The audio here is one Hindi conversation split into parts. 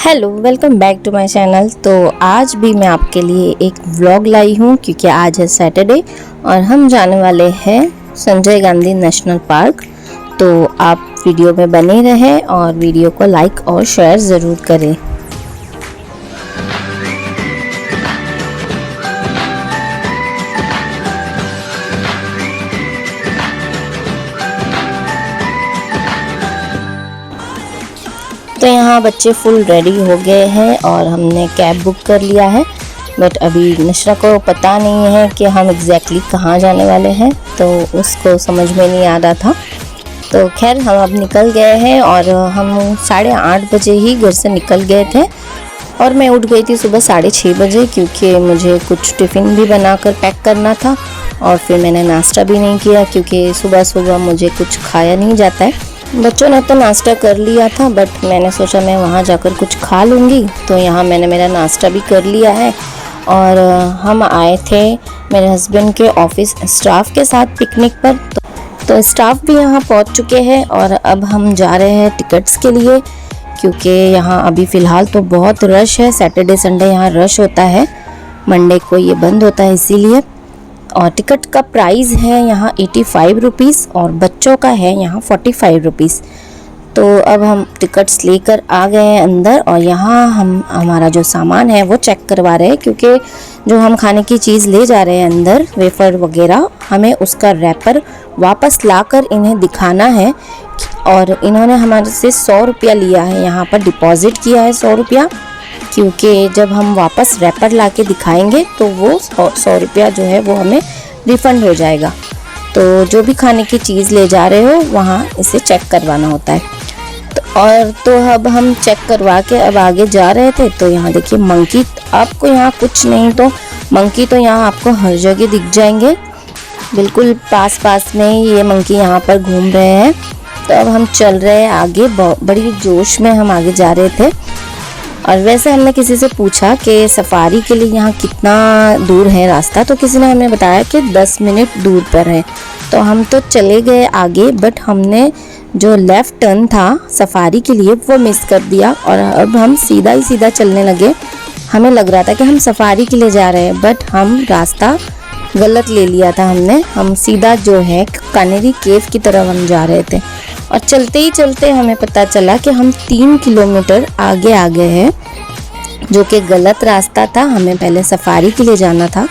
Hello, welcome back to my channel. तो आज भी मैं आपके लिए एक व्लॉग लाई हूँ क्योंकि आज है सैटरडे और हम जाने वाले हैं संजय गांधी नेशनल पार्क। तो आप वीडियो में बने रहें और वीडियो को लाइक और शेयर ज़रूर करें। तो यहाँ बच्चे फुल रेडी हो गए हैं और हमने कैब बुक कर लिया है, बट अभी नशरा को पता नहीं है कि हम एग्जैक्टली कहाँ जाने वाले हैं, तो उसको समझ में नहीं आ रहा था। तो खैर हम अब निकल गए हैं और हम 8:30 बजे ही घर से निकल गए थे और मैं उठ गई थी सुबह 6:30 बजे क्योंकि मुझे कुछ टिफ़िन भी बनाकर पैक करना था और फिर मैंने नाश्ता भी नहीं किया क्योंकि सुबह सुबह मुझे कुछ खाया नहीं जाता है। बच्चों ने तो नाश्ता कर लिया था, बट मैंने सोचा मैं वहाँ जाकर कुछ खा लूँगी, तो यहाँ मैंने मेरा नाश्ता भी कर लिया है। और हम आए थे मेरे हस्बैंड के ऑफिस स्टाफ के साथ पिकनिक पर, तो स्टाफ भी यहाँ पहुँच चुके हैं और अब हम जा रहे हैं टिकट्स के लिए क्योंकि यहाँ अभी फ़िलहाल तो बहुत रश है। सैटरडे संडे यहाँ रश होता है, मंडे को ये बंद होता है इसीलिए। और टिकट का प्राइस है यहाँ 85 रुपीज़ और बच्चों का है यहाँ 45 रुपीज़। तो अब हम टिकट्स लेकर आ गए हैं अंदर और यहाँ हम हमारा जो सामान है वो चेक करवा रहे हैं क्योंकि जो हम खाने की चीज़ ले जा रहे हैं अंदर, वेफर वगैरह, हमें उसका रैपर वापस लाकर इन्हें दिखाना है। और इन्होंने हमारे से 100 रुपया लिया है, यहाँ पर डिपॉज़िट किया है 100 रुपया, क्योंकि जब हम वापस रैपर ला के दिखाएंगे तो वो 100 रुपया जो है वो हमें रिफ़ंड हो जाएगा। तो जो भी खाने की चीज़ ले जा रहे हो वहाँ इसे चेक करवाना होता है। तो अब हम चेक करवा के अब आगे जा रहे थे। तो यहाँ देखिए मंकी, आपको यहाँ कुछ नहीं तो मंकी तो यहाँ आपको हर जगह दिख जाएंगे, बिल्कुल पास में ये मंकी यहाँ पर घूम रहे हैं। तो अब हम चल रहे हैं आगे, बड़ी जोश में हम आगे जा रहे थे। और वैसे हमने किसी से पूछा कि सफारी के लिए यहाँ कितना दूर है रास्ता, तो किसी ने हमें बताया कि 10 मिनट दूर पर है। तो हम तो चले गए आगे, बट हमने जो लेफ़्ट टर्न था सफारी के लिए वो मिस कर दिया और अब हम सीधा ही सीधा चलने लगे। हमें लग रहा था कि हम सफारी के लिए जा रहे हैं, बट हम रास्ता गलत ले लिया था हमने। हम सीधा जो है कानेरी केव की तरफ हम जा रहे थे और चलते ही चलते हमें पता चला कि हम 3 किलोमीटर आगे आ गए हैं, जो कि गलत रास्ता था। हमें पहले सफारी के लिए जाना था,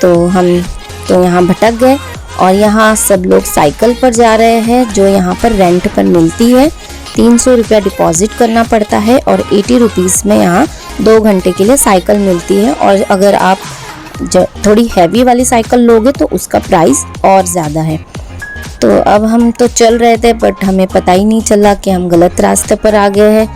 तो हम तो यहाँ भटक गए। और यहाँ सब लोग साइकिल पर जा रहे हैं जो यहाँ पर रेंट पर मिलती है। 300 रुपया डिपॉज़िट करना पड़ता है और 80 रुपीज़ में यहाँ 2 घंटे के लिए साइकिल मिलती है। और अगर आप थोड़ी हैवी वाली साइकिल लोगे तो उसका प्राइस और ज़्यादा है। तो अब हम तो चल रहे थे, बट हमें पता ही नहीं चला कि हम गलत रास्ते पर आ गए हैं।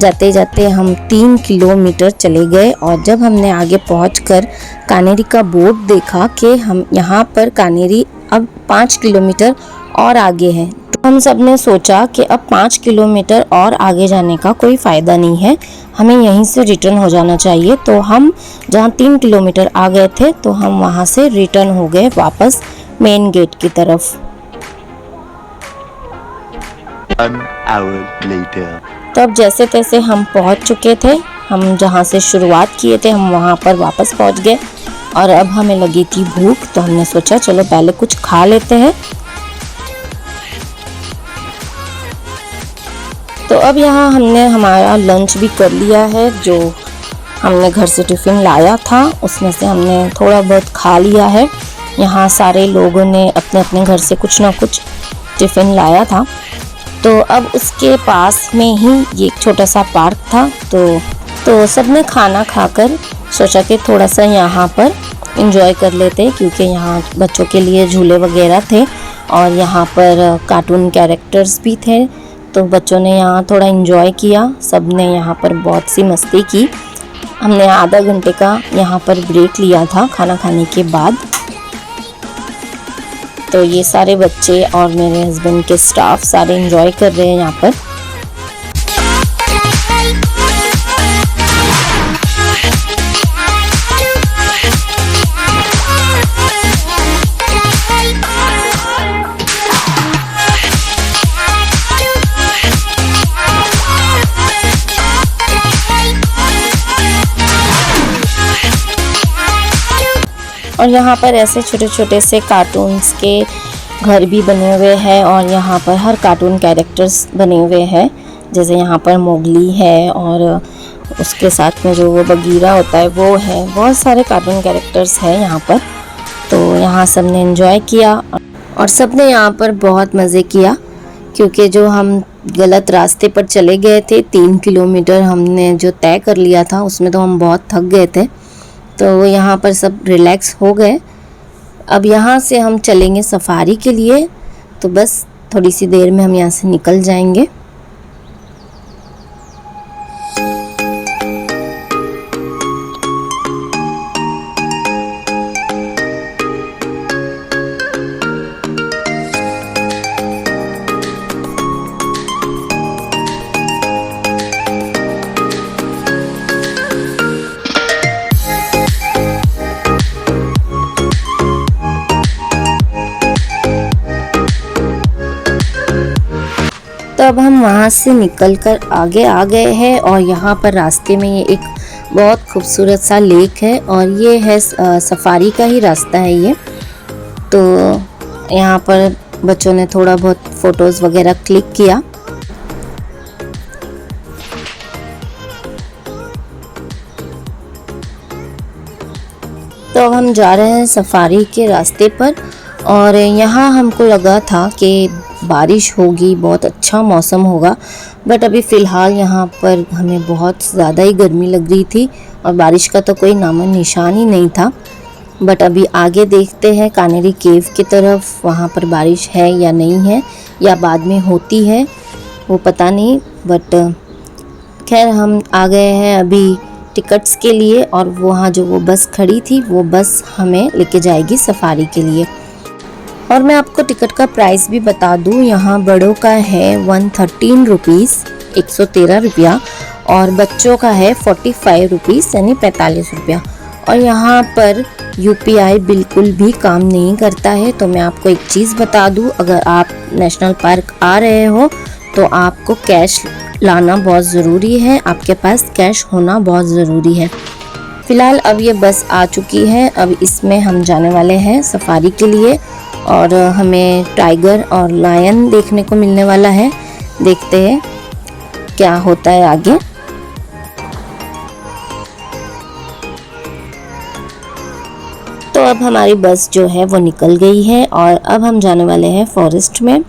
जाते जाते हम 3 किलोमीटर चले गए और जब हमने आगे पहुंचकर कानेरी का बोर्ड देखा कि हम यहाँ पर कानेरी अब 5 किलोमीटर और आगे है, तो हम सब ने सोचा कि अब 5 किलोमीटर और आगे जाने का कोई फ़ायदा नहीं है, हमें यहीं से रिटर्न हो जाना चाहिए। तो हम जहाँ 3 किलोमीटर आ गए थे तो हम वहाँ से रिटर्न हो गए वापस मेन गेट की तरफ। 1 hour later. तो अब जैसे तैसे हम पहुंच चुके थे, हम जहां से शुरुआत किए थे हम वहां पर वापस पहुंच गए और अब हमें लगी थी भूख, तो हमने सोचा चलो पहले कुछ खा लेते हैं। तो अब यहाँ हमने हमारा लंच भी कर लिया है, जो हमने घर से टिफ़िन लाया था उसमें से हमने थोड़ा बहुत खा लिया है। यहाँ सारे लोगों ने अपने अपने घर से कुछ ना कुछ टिफ़िन लाया था। तो अब उसके पास में ही ये एक छोटा सा पार्क था, तो सब ने खाना खाकर सोचा कि थोड़ा सा यहाँ पर एंजॉय कर लेते, क्योंकि यहाँ बच्चों के लिए झूले वगैरह थे और यहाँ पर कार्टून कैरेक्टर्स भी थे। तो बच्चों ने यहाँ थोड़ा एंजॉय किया, सब ने यहाँ पर बहुत सी मस्ती की। हमने आधा घंटे का यहाँ पर ब्रेक लिया था खाना खाने के बाद। तो ये सारे बच्चे और मेरे हस्बैंड के स्टाफ सारे एंजॉय कर रहे हैं यहाँ पर। और यहाँ पर ऐसे छोटे छोटे से कार्टून्स के घर भी बने हुए हैं और यहाँ पर हर कार्टून कैरेक्टर्स बने हुए हैं। जैसे यहाँ पर मोगली है और उसके साथ में जो वो बगीरा होता है वो है। बहुत सारे कार्टून कैरेक्टर्स हैं यहाँ पर। तो यहाँ सब ने एंजॉय किया और सब ने यहाँ पर बहुत मज़े किया, क्योंकि जो हम गलत रास्ते पर चले गए थे 3 किलोमीटर हमने जो तय कर लिया था उसमें तो हम बहुत थक गए थे। तो यहाँ पर सब रिलैक्स हो गए। अब यहाँ से हम चलेंगे सफारी के लिए, तो बस थोड़ी सी देर में हम यहाँ से निकल जाएंगे। तो अब हम वहाँ से निकलकर आगे आ गए हैं और यहाँ पर रास्ते में ये एक बहुत खूबसूरत सा लेक है और ये है सफारी का ही रास्ता है ये। तो यहाँ पर बच्चों ने थोड़ा बहुत फ़ोटोज़ वगैरह क्लिक किया। तो अब हम जा रहे हैं सफारी के रास्ते पर और यहाँ हमको लगा था कि बारिश होगी, बहुत अच्छा मौसम होगा, बट अभी फ़िलहाल यहाँ पर हमें बहुत ज़्यादा ही गर्मी लग रही थी और बारिश का तो कोई नामो निशान ही नहीं था। बट अभी आगे देखते हैं कानेरी केव की तरफ, वहाँ पर बारिश है या नहीं है या बाद में होती है वो पता नहीं। बट खैर हम आ गए हैं अभी टिकट्स के लिए और वहाँ जो वो बस खड़ी थी वो बस हमें लेके जाएगी सफारी के लिए। और मैं आपको टिकट का प्राइस भी बता दूं, यहाँ बड़ों का है 113 रुपीज़ 113 रुपया और बच्चों का है 45 रुपीज़ यानी 45 रुपया। और यहाँ पर UPI बिल्कुल भी काम नहीं करता है। तो मैं आपको एक चीज़ बता दूं, अगर आप नेशनल पार्क आ रहे हो तो आपको कैश लाना बहुत ज़रूरी है, आपके पास कैश होना बहुत ज़रूरी है। फ़िलहाल अब ये बस आ चुकी है, अब इसमें हम जाने वाले हैं सफारी के लिए और हमें टाइगर और लायन देखने को मिलने वाला है। देखते हैं क्या होता है आगे। तो अब हमारी बस जो है वो निकल गई है और अब हम जाने वाले हैं फॉरेस्ट में।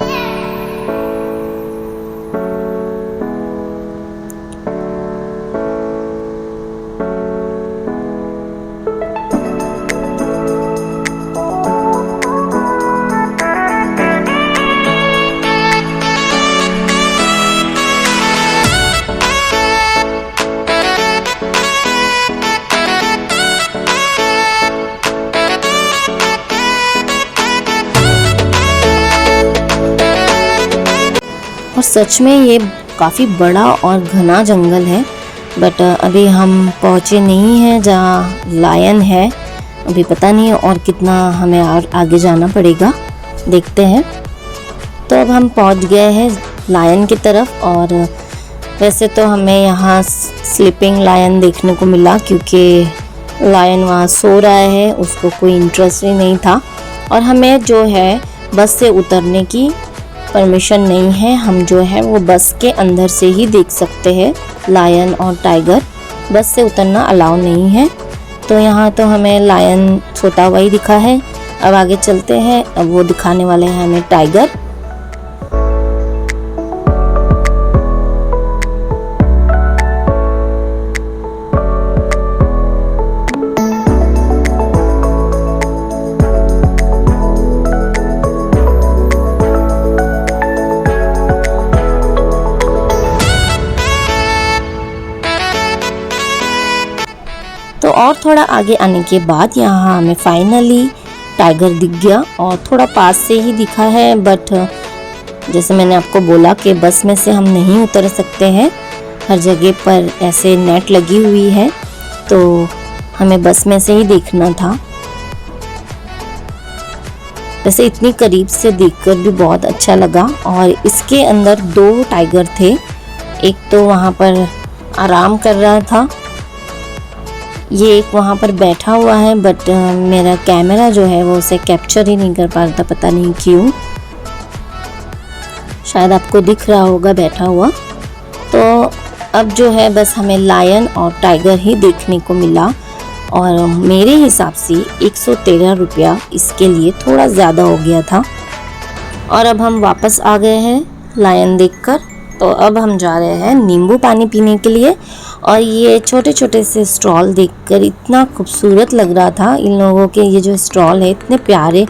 और सच में ये काफ़ी बड़ा और घना जंगल है। बट अभी हम पहुँचे नहीं हैं जहाँ लायन है, अभी पता नहीं और कितना हमें आगे जाना पड़ेगा, देखते हैं। तो अब हम पहुँच गए हैं लायन की तरफ और वैसे तो हमें यहाँ स्लीपिंग लायन देखने को मिला, क्योंकि लायन वहाँ सो रहा है, उसको कोई इंटरेस्ट ही नहीं था। और हमें जो है बस से उतरने की परमिशन नहीं है, हम जो है वो बस के अंदर से ही देख सकते हैं लायन और टाइगर, बस से उतरना अलाउ नहीं है। तो यहाँ तो हमें लायन सोता हुआ ही दिखा है। अब आगे चलते हैं, अब वो दिखाने वाले हैं हमें टाइगर। तो और थोड़ा आगे आने के बाद यहाँ हमें फाइनली टाइगर दिख गया और थोड़ा पास से ही दिखा है। बट जैसे मैंने आपको बोला कि बस में से हम नहीं उतर सकते हैं, हर जगह पर ऐसे नेट लगी हुई है, तो हमें बस में से ही देखना था। वैसे इतनी करीब से देखकर भी बहुत अच्छा लगा। और इसके अंदर 2 टाइगर थे, एक तो वहाँ पर आराम कर रहा था ये एक वहाँ पर बैठा हुआ है, बट मेरा कैमरा जो है वो उसे कैप्चर ही नहीं कर पा रहा था, पता नहीं क्यों। शायद आपको दिख रहा होगा बैठा हुआ। तो अब जो है बस हमें लायन और टाइगर ही देखने को मिला, और मेरे हिसाब से 113 रुपया इसके लिए थोड़ा ज़्यादा हो गया था। और अब हम वापस आ गए हैं लायन देखकर। तो अब हम जा रहे हैं नींबू पानी पीने के लिए। और ये छोटे छोटे से स्टॉल देखकर इतना खूबसूरत लग रहा था। इन लोगों के ये जो स्टॉल है इतने प्यारे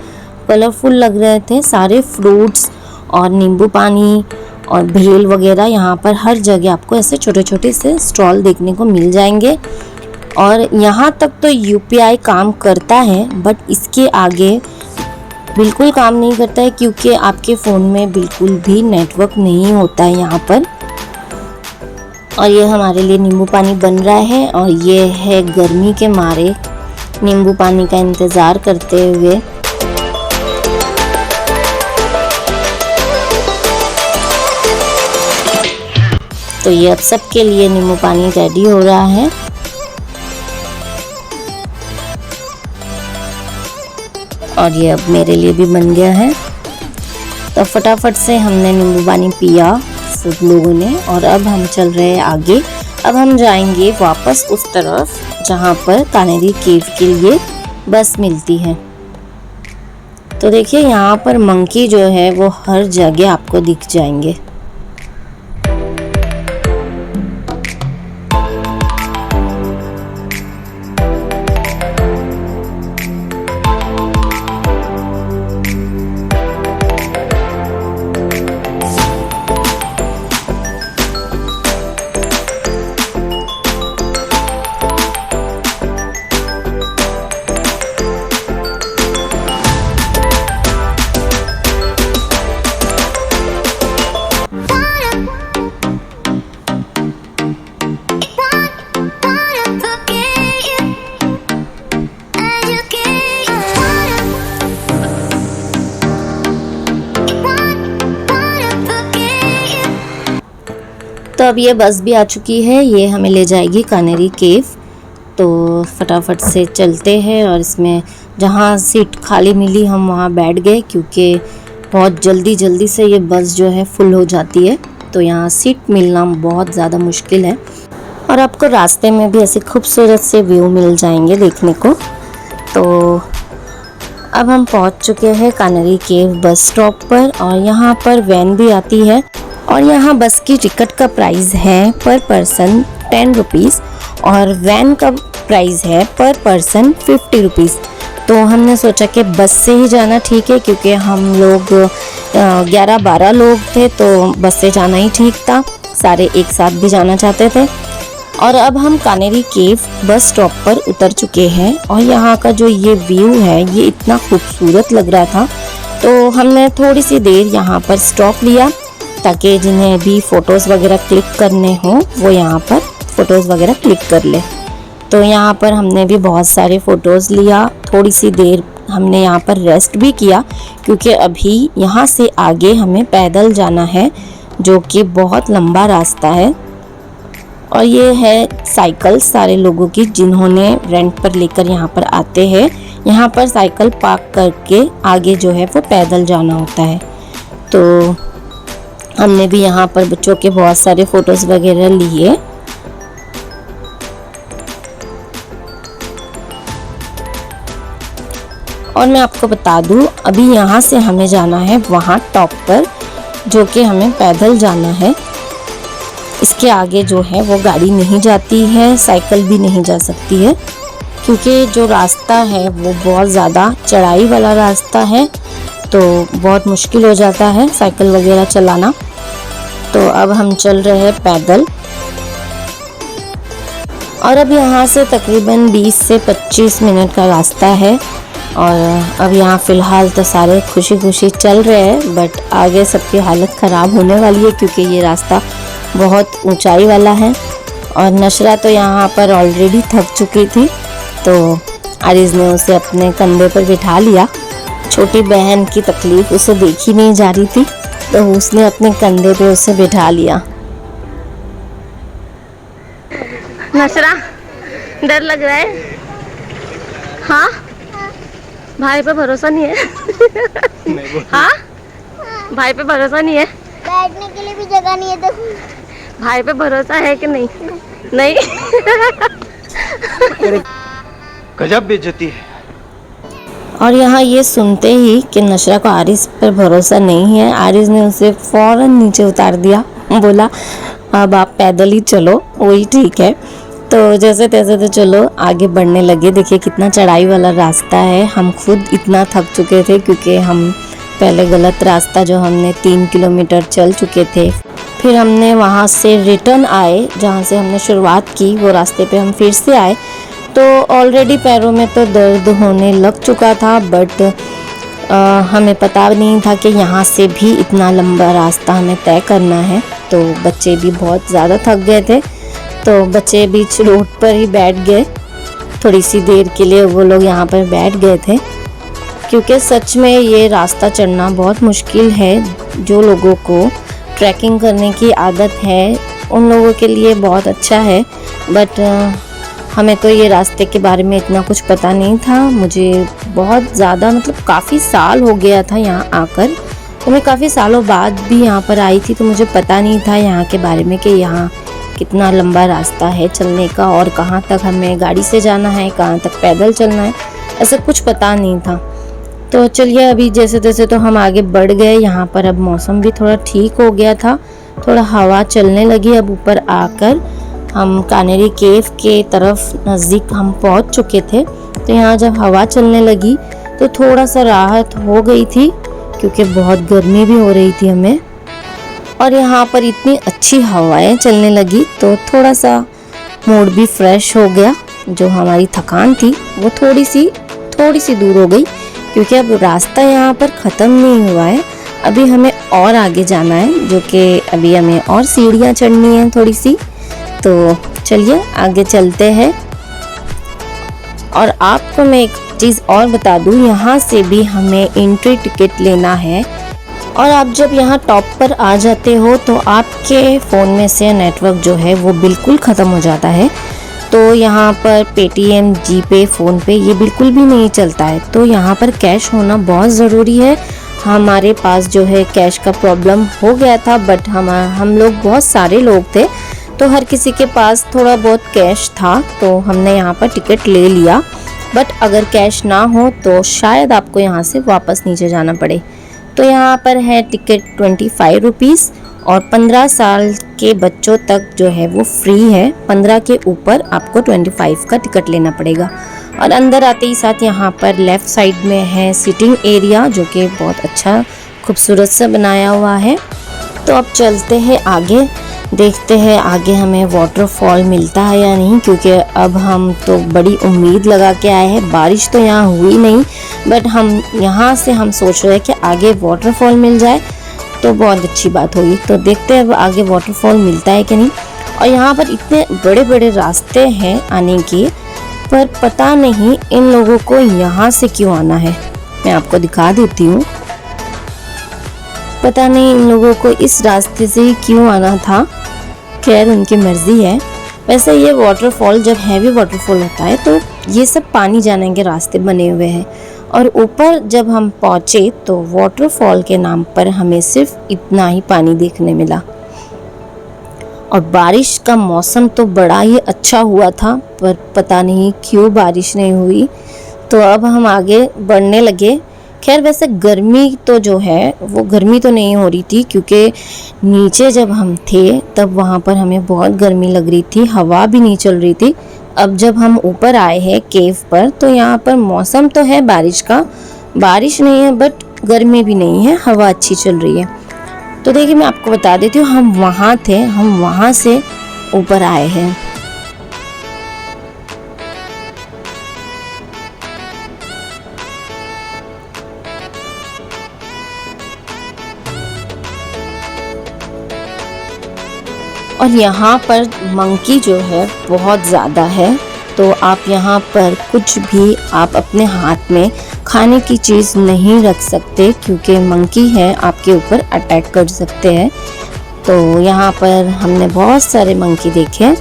कलरफुल लग रहे थे। सारे फ्रूट्स और नींबू पानी और भेल वगैरह यहाँ पर हर जगह आपको ऐसे छोटे छोटे से स्टॉल देखने को मिल जाएंगे। और यहाँ तक तो यूपीआई काम करता है, बट इसके आगे बिल्कुल काम नहीं करता है, क्योंकि आपके फ़ोन में बिल्कुल भी नेटवर्क नहीं होता है यहाँ पर। और ये हमारे लिए नींबू पानी बन रहा है, और ये है गर्मी के मारे नींबू पानी का इंतज़ार करते हुए। तो ये अब सबके लिए नींबू पानी रेडी हो रहा है। और ये अब मेरे लिए भी बन गया है। तो फटाफट से हमने नींबू पानी पिया सब लोगों ने, और अब हम चल रहे हैं आगे। अब हम जाएंगे वापस उस तरफ जहाँ पर कानेरी केव के लिए बस मिलती है। तो देखिए यहाँ पर मंकी जो है वो हर जगह आपको दिख जाएंगे। तो अब ये बस भी आ चुकी है, ये हमें ले जाएगी कानेरी केव। तो फटाफट से चलते हैं, और इसमें जहाँ सीट खाली मिली हम वहाँ बैठ गए, क्योंकि बहुत जल्दी से ये बस जो है फुल हो जाती है। तो यहाँ सीट मिलना बहुत ज़्यादा मुश्किल है। और आपको रास्ते में भी ऐसे खूबसूरत से व्यू मिल जाएंगे देखने को। तो अब हम पहुँच चुके हैं कानेरी केव बस स्टॉप पर, और यहाँ पर वैन भी आती है। और यहाँ बस की टिकट का प्राइस है पर पर्सन 10 रुपीज़, और वैन का प्राइस है पर पर्सन 50 रुपीज़। तो हमने सोचा कि बस से ही जाना ठीक है, क्योंकि हम लोग 11-12 लोग थे, तो बस से जाना ही ठीक था। सारे एक साथ भी जाना चाहते थे। और अब हम कानेरी केव बस स्टॉप पर उतर चुके हैं, और यहाँ का जो ये व्यू है ये इतना खूबसूरत लग रहा था। तो हमने थोड़ी सी देर यहाँ पर स्टॉप लिया, ताकि जिन्हें भी फ़ोटोज़ वगैरह क्लिक करने हों वो यहाँ पर फ़ोटोज़ वगैरह क्लिक कर ले। तो यहाँ पर हमने भी बहुत सारे फ़ोटोज़ लिया। थोड़ी सी देर हमने यहाँ पर रेस्ट भी किया, क्योंकि अभी यहाँ से आगे हमें पैदल जाना है, जो कि बहुत लंबा रास्ता है। और ये है साइकिल सारे लोगों की, जिन्होंने रेंट पर लेकर यहाँ पर आते हैं। यहाँ पर साइकिल पार्क करके आगे जो है वो पैदल जाना होता है। तो हमने भी यहाँ पर बच्चों के बहुत सारे फ़ोटोज़ वगैरह लिए। और मैं आपको बता दूँ, अभी यहाँ से हमें जाना है वहाँ टॉप पर, जो कि हमें पैदल जाना है। इसके आगे जो है वो गाड़ी नहीं जाती है, साइकिल भी नहीं जा सकती है, क्योंकि जो रास्ता है वो बहुत ज़्यादा चढ़ाई वाला रास्ता है। तो बहुत मुश्किल हो जाता है साइकिल वगैरह चलाना। तो अब हम चल रहे हैं पैदल। और अब यहाँ से तकरीबन 20 से 25 मिनट का रास्ता है। और अब यहाँ फ़िलहाल तो सारे खुशी खुशी चल रहे हैं, बट आगे सबकी हालत ख़राब होने वाली है, क्योंकि ये रास्ता बहुत ऊंचाई वाला है। और नशरा तो यहाँ पर ऑलरेडी थक चुकी थी, तो आरिज़ ने उसे अपने कंधे पर बिठा लिया। छोटी बहन की तकलीफ़ उसे देखी नहीं जा रही थी, तो उसने अपने कंधे पे उसे बिठा लिया। नशरा डर लग रहा है? हाँ, भाई पे भरोसा नहीं है। हाँ, भाई पे भरोसा नहीं है। बैठने के लिए भी जगह नहीं है तो भाई पे भरोसा है कि नहीं? नहीं। गजब बेइज्जती है। और यहाँ ये सुनते ही कि नशरा को आरिस पर भरोसा नहीं है, आरिस ने उसे फौरन नीचे उतार दिया, बोला अब आप पैदल ही चलो, वही ठीक है। तो जैसे तैसे तो चलो आगे बढ़ने लगे। देखिए कितना चढ़ाई वाला रास्ता है, हम खुद इतना थक चुके थे क्योंकि हम पहले गलत रास्ता जो हमने 3 किलोमीटर चल चुके थे, फिर हमने वहाँ से रिटर्न आए, जहाँ से हमने शुरुआत की वो रास्ते पे हम फिर से आए। तो ऑलरेडी पैरों में तो दर्द होने लग चुका था, बट हमें पता नहीं था कि यहाँ से भी इतना लंबा रास्ता हमें तय करना है। तो बच्चे भी बहुत ज़्यादा थक गए थे, तो बच्चे बीच रोड पर ही बैठ गए। थोड़ी सी देर के लिए वो लोग यहाँ पर बैठ गए थे, क्योंकि सच में ये रास्ता चढ़ना बहुत मुश्किल है। जो लोगों को ट्रैकिंग करने की आदत है उन लोगों के लिए बहुत अच्छा है, बट हमें तो ये रास्ते के बारे में इतना कुछ पता नहीं था। मुझे बहुत ज़्यादा मतलब काफ़ी साल हो गया था यहाँ आकर, तो मैं काफ़ी सालों बाद भी यहाँ पर आई थी, तो मुझे पता नहीं था यहाँ के बारे में कि यहाँ कितना लंबा रास्ता है चलने का और कहाँ तक हमें गाड़ी से जाना है, कहाँ तक पैदल चलना है, ऐसा कुछ पता नहीं था। तो चलिए अभी जैसे तैसे तो हम आगे बढ़ गए। यहाँ पर अब मौसम भी थोड़ा ठीक हो गया था, थोड़ा हवा चलने लगी। अब ऊपर आकर हम कानेरी केव के तरफ नज़दीक हम पहुँच चुके थे। तो यहाँ जब हवा चलने लगी तो थोड़ा सा राहत हो गई थी, क्योंकि बहुत गर्मी भी हो रही थी हमें। और यहाँ पर इतनी अच्छी हवाएं चलने लगी तो थोड़ा सा मूड भी फ्रेश हो गया। जो हमारी थकान थी वो थोड़ी सी दूर हो गई, क्योंकि अब रास्ता यहाँ पर ख़त्म नहीं हुआ है, अभी हमें और आगे जाना है, जो कि अभी हमें और सीढ़ियाँ चढ़नी हैं थोड़ी सी। तो चलिए आगे चलते हैं। और आपको मैं एक चीज़ और बता दूँ, यहाँ से भी हमें एंट्री टिकट लेना है। और आप जब यहाँ टॉप पर आ जाते हो तो आपके फ़ोन में से नेटवर्क जो है वो बिल्कुल ख़त्म हो जाता है। तो यहाँ पर पेटीएम, जीपे, फ़ोनपे ये बिल्कुल भी नहीं चलता है। तो यहाँ पर कैश होना बहुत ज़रूरी है। हमारे पास जो है कैश का प्रॉब्लम हो गया था, बट हम लोग बहुत सारे लोग थे तो हर किसी के पास थोड़ा बहुत कैश था, तो हमने यहाँ पर टिकट ले लिया। बट अगर कैश ना हो तो शायद आपको यहाँ से वापस नीचे जाना पड़े। तो यहाँ पर है टिकट 25 रुपीज़ और 15 साल के बच्चों तक जो है वो फ्री है। 15 के ऊपर आपको 25 का टिकट लेना पड़ेगा। और अंदर आते ही साथ यहाँ पर लेफ़्ट साइड में है सिटिंग एरिया, जो कि बहुत अच्छा खूबसूरत सा बनाया हुआ है। तो अब चलते हैं आगे, देखते हैं आगे हमें वाटरफॉल मिलता है या नहीं, क्योंकि अब हम तो बड़ी उम्मीद लगा के आए हैं। बारिश तो यहाँ हुई नहीं, बट हम यहाँ से हम सोच रहे हैं कि आगे वाटरफॉल मिल जाए तो बहुत अच्छी बात होगी। तो देखते हैं अब आगे वाटरफॉल मिलता है कि नहीं। और यहाँ पर इतने बड़े बड़े रास्ते हैं आने के, पर पता नहीं इन लोगों को यहाँ से क्यों आना है। मैं आपको दिखा देती हूँ, पता नहीं इन लोगों को इस रास्ते से ही क्यों आना था। खैर उनकी मर्जी है। वैसे ये वाटरफॉल जब हैवी वाटरफॉल होता है तो ये सब पानी जाने के रास्ते बने हुए हैं। और ऊपर जब हम पहुँचे तो वाटरफॉल के नाम पर हमें सिर्फ इतना ही पानी देखने मिला। और बारिश का मौसम तो बड़ा ही अच्छा हुआ था, पर पता नहीं क्यों बारिश नहीं हुई। तो अब हम आगे बढ़ने लगे। खैर वैसे गर्मी तो जो है वो गर्मी तो नहीं हो रही थी, क्योंकि नीचे जब हम थे तब वहाँ पर हमें बहुत गर्मी लग रही थी, हवा भी नहीं चल रही थी। अब जब हम ऊपर आए हैं केव पर तो यहाँ पर मौसम तो है बारिश का, बारिश नहीं है बट गर्मी भी नहीं है, हवा अच्छी चल रही है। तो देखिए मैं आपको बता देती हूँ, हम वहाँ थे, हम वहाँ से ऊपर आए हैं। और यहाँ पर मंकी जो है बहुत ज़्यादा है, तो आप यहाँ पर कुछ भी आप अपने हाथ में खाने की चीज़ नहीं रख सकते, क्योंकि मंकी है आपके ऊपर अटैक कर सकते हैं। तो यहाँ पर हमने बहुत सारे मंकी देखे।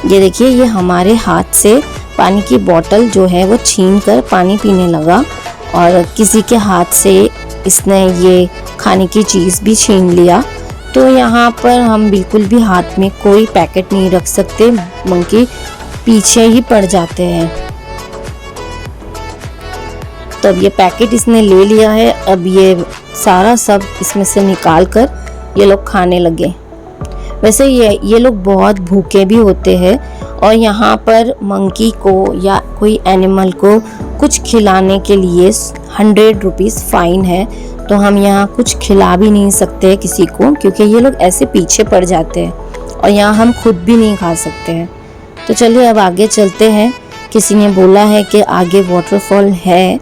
ये देखिए, ये हमारे हाथ से पानी की बोतल जो है वो छीन कर पानी पीने लगा और किसी के हाथ से इसने ये खाने की चीज़ भी छीन लिया। तो यहाँ पर हम बिल्कुल भी हाथ में कोई पैकेट नहीं रख सकते, मंकी पीछे ही पड़ जाते हैं। तो अब ये पैकेट इसने ले लिया है, अब ये सारा सब इसमें से निकाल कर ये लोग खाने लगे। वैसे ये लोग बहुत भूखे भी होते हैं और यहाँ पर मंकी को या कोई एनिमल को कुछ खिलाने के लिए 100 रुपीज़ फ़ाइन है। तो हम यहाँ कुछ खिला भी नहीं सकते किसी को, क्योंकि ये लोग ऐसे पीछे पड़ जाते हैं और यहाँ हम खुद भी नहीं खा सकते हैं। तो चलिए अब आगे चलते हैं। किसी ने बोला है कि आगे वाटरफॉल है,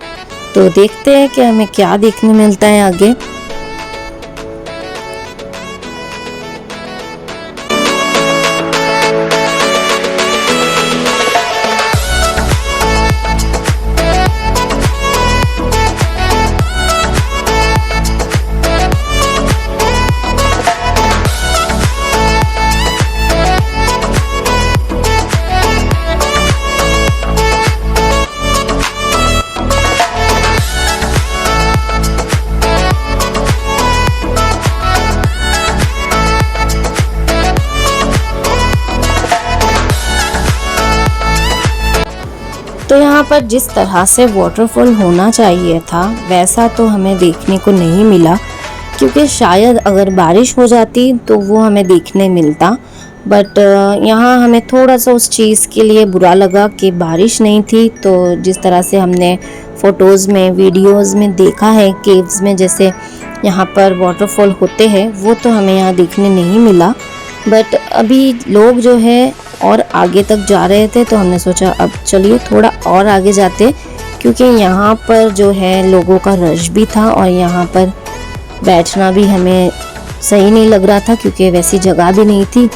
तो देखते हैं कि हमें क्या देखने मिलता है आगे। तो यहाँ पर जिस तरह से वाटरफॉल होना चाहिए था वैसा तो हमें देखने को नहीं मिला, क्योंकि शायद अगर बारिश हो जाती तो वो हमें देखने मिलता। बट यहाँ हमें थोड़ा सा उस चीज़ के लिए बुरा लगा कि बारिश नहीं थी। तो जिस तरह से हमने फ़ोटोज़ में वीडियोज़ में देखा है केव्स में जैसे यहाँ पर वाटरफॉल होते हैं, वो तो हमें यहाँ देखने नहीं मिला। बट अभी लोग जो है और आगे तक जा रहे थे, तो हमने सोचा अब चलिए थोड़ा और आगे जाते, क्योंकि यहाँ पर जो है लोगों का रश भी था और यहाँ पर बैठना भी हमें सही नहीं लग रहा था, क्योंकि वैसी जगह भी नहीं थी।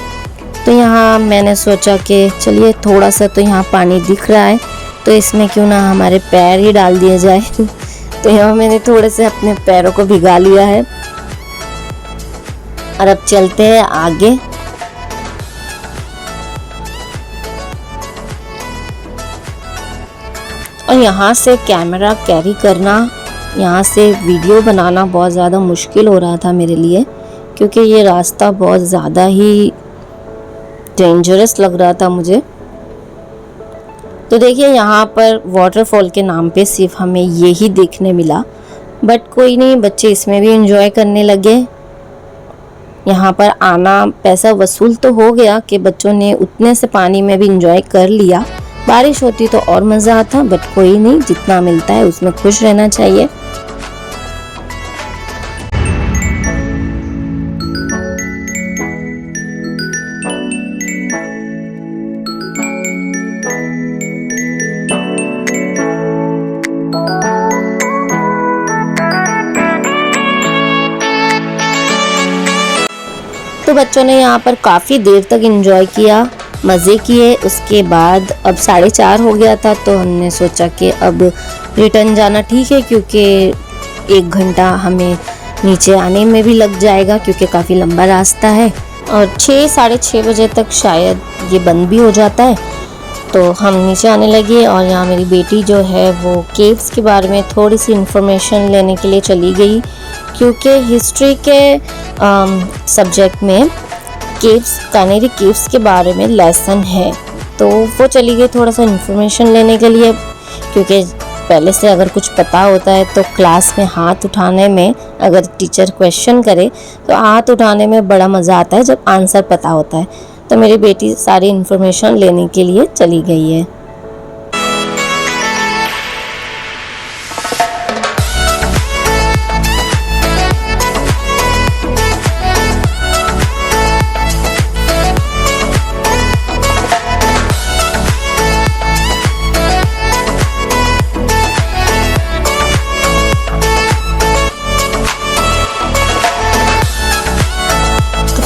तो यहाँ मैंने सोचा कि चलिए थोड़ा सा तो यहाँ पानी दिख रहा है, तो इसमें क्यों ना हमारे पैर ही डाल दिए जाए। तो यहाँ मैंने थोड़े से अपने पैरों को भिगा लिया है और अब चलते हैं आगे। और यहाँ से कैमरा कैरी करना, यहाँ से वीडियो बनाना बहुत ज़्यादा मुश्किल हो रहा था मेरे लिए, क्योंकि ये रास्ता बहुत ज़्यादा ही डेंजरस लग रहा था मुझे। तो देखिए यहाँ पर वाटरफॉल के नाम पे सिर्फ हमें यही देखने मिला, बट कोई नहीं, बच्चे इसमें भी एंजॉय करने लगे। यहाँ पर आना पैसा वसूल तो हो गया कि बच्चों ने उतने से पानी में भी एंजॉय कर लिया। बारिश होती तो और मज़ा आता, बट कोई नहीं, जितना मिलता है उसमें खुश रहना चाहिए। तो बच्चों ने यहाँ पर काफ़ी देर तक एंजॉय किया, मज़े किए। उसके बाद अब 4:30 हो गया था, तो हमने सोचा कि अब रिटर्न जाना ठीक है, क्योंकि 1 घंटा हमें नीचे आने में भी लग जाएगा, क्योंकि काफ़ी लंबा रास्ता है और 6-6:30 बजे तक शायद ये बंद भी हो जाता है। तो हम नीचे आने लगे और यहाँ मेरी बेटी जो है वो केव्स के बारे में थोड़ी सी इन्फॉर्मेशन लेने के लिए चली गई, क्योंकि हिस्ट्री के सब्जेक्ट में केव्स, कैनेरी केव्स के बारे में लेसन है। तो वो चली गई थोड़ा सा इन्फॉर्मेशन लेने के लिए, क्योंकि पहले से अगर कुछ पता होता है तो क्लास में हाथ उठाने में, अगर टीचर क्वेश्चन करे तो हाथ उठाने में बड़ा मज़ा आता है जब आंसर पता होता है। तो मेरी बेटी सारी इन्फॉर्मेशन लेने के लिए चली गई है।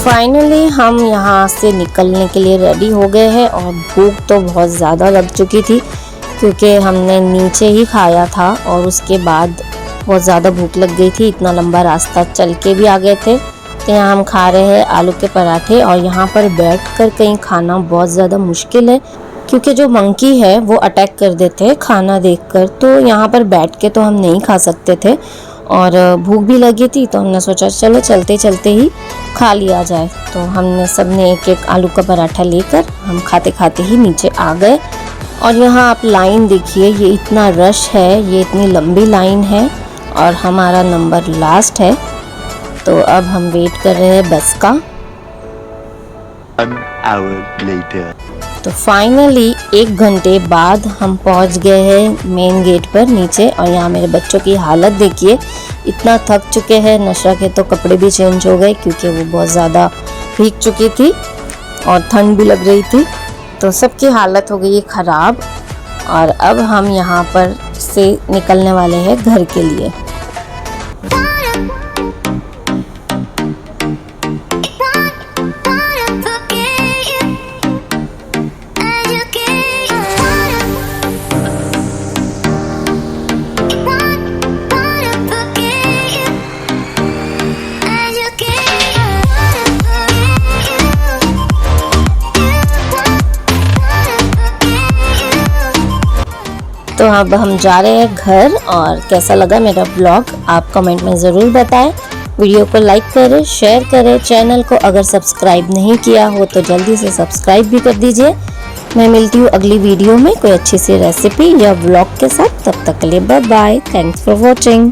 फाइनली हम यहाँ से निकलने के लिए रेडी हो गए हैं और भूख तो बहुत ज़्यादा लग चुकी थी, क्योंकि हमने नीचे ही खाया था और उसके बाद बहुत ज़्यादा भूख लग गई थी। इतना लंबा रास्ता चल के भी आ गए थे तो यहाँ हम खा रहे हैं आलू के पराठे। और यहाँ पर बैठकर कहीं खाना बहुत ज़्यादा मुश्किल है, क्योंकि जो मंकी है वो अटैक कर देते हैं खाना देखकर। तो यहाँ पर बैठ के तो हम नहीं खा सकते थे और भूख भी लगी थी, तो हमने सोचा चलो चलते चलते ही खा लिया जाए। तो हमने सब ने एक एक आलू का पराठा लेकर हम खाते खाते ही नीचे आ गए। और यहाँ आप लाइन देखिए, ये इतना रश है, ये इतनी लंबी लाइन है और हमारा नंबर लास्ट है। तो अब हम वेट कर रहे हैं बस का। 1 hour later. तो फाइनली 1 घंटे बाद हम पहुंच गए हैं मेन गेट पर नीचे। और यहाँ मेरे बच्चों की हालत देखिए, इतना थक चुके हैं। नशरा के तो कपड़े भी चेंज हो गए क्योंकि वो बहुत ज़्यादा भीग चुकी थी और ठंड भी लग रही थी, तो सबकी हालत हो गई है ख़राब। और अब हम यहाँ पर से निकलने वाले हैं घर के लिए। तो अब हम जा रहे हैं घर। और कैसा लगा मेरा ब्लॉग आप कमेंट में ज़रूर बताएं। वीडियो को लाइक करें, शेयर करें। चैनल को अगर सब्सक्राइब नहीं किया हो तो जल्दी से सब्सक्राइब भी कर दीजिए। मैं मिलती हूँ अगली वीडियो में कोई अच्छी सी रेसिपी या ब्लॉग के साथ। तब तक के लिए bye bye. Thanks for watching.